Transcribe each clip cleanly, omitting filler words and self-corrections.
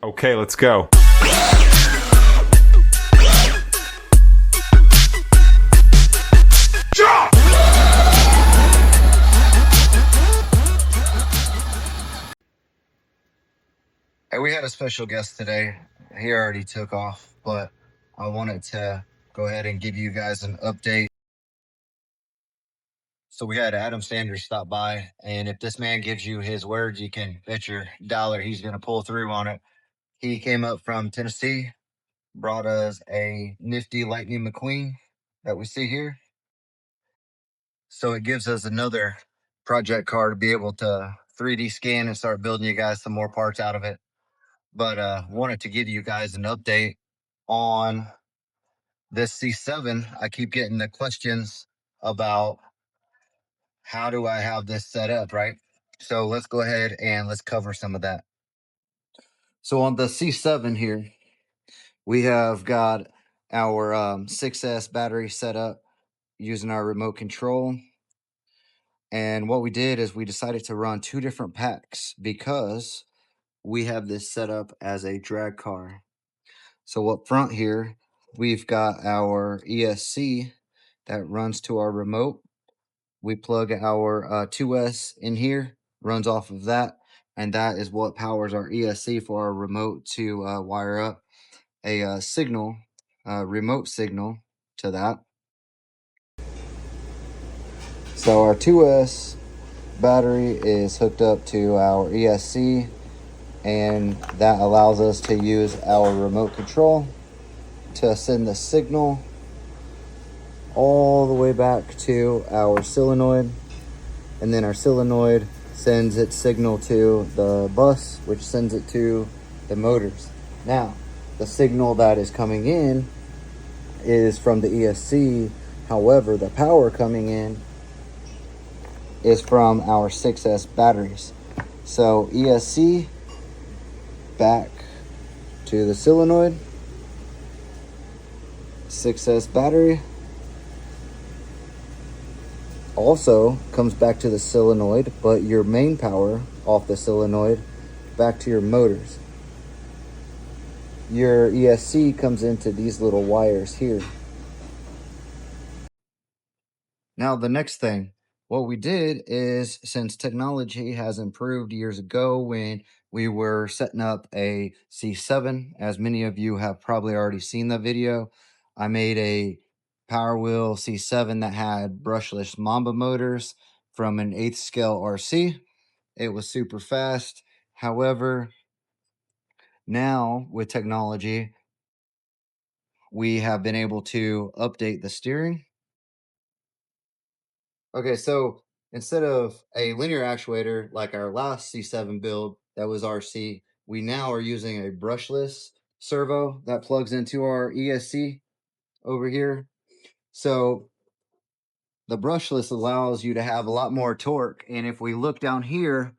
Okay, let's go. Hey, we had a special guest today. He already took off, but I wanted to go ahead and give you guys an update. So we had Adam Sanders stop by, and if this man gives you his word, you can bet your dollar he's going to pull through on it. He came up from Tennessee, brought us a nifty Lightning McQueen that we see here. So it gives us another project car to be able to 3D scan and start building you guys some more parts out of it. But wanted to give you guys an update on this C7. I keep getting the questions about how do I have this set up, right? So let's go ahead and let's cover some of that. So on the C7 here, we have got our 6S battery set up using our remote control. And what we did is we decided to run two different packs because we have this set up as a drag car. So up front here, we've got our ESC that runs to our remote. We plug our 2S in here, runs off of that, and that is what powers our ESC for our remote to wire up a signal, remote signal to that. So our 2S battery is hooked up to our ESC, and that allows us to use our remote control to send the signal all the way back to our solenoid, and then our solenoid sends its signal to the bus, which sends it to the motors. Now, the signal that is coming in is from the ESC. However, the power coming in is from our 6S batteries. So ESC back to the solenoid, 6S battery also comes back to the solenoid, but your main power off the solenoid back to your motors. Your ESC comes into these little wires here. Now the next thing, what we did is, since technology has improved years ago when we were setting up a C7, as many of you have probably already seen the video, I made a powerwheel C7 that had brushless Mamba motors from an 8th scale RC. It was super fast. However, now with technology, we have been able to update the steering. Okay, so instead of a linear actuator like our last C7 build that was RC, we now are using a brushless servo that plugs into our ESC over here. So the brushless allows you to have a lot more torque. And if we look down here,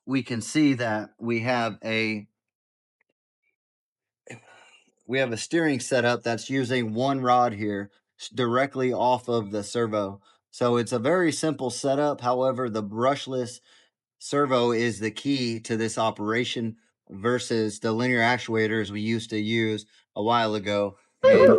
we can see that we have a steering setup that's using one rod here directly off of the servo. So it's a very simple setup. However, the brushless servo is the key to this operation versus the linear actuators we used to use a while ago. And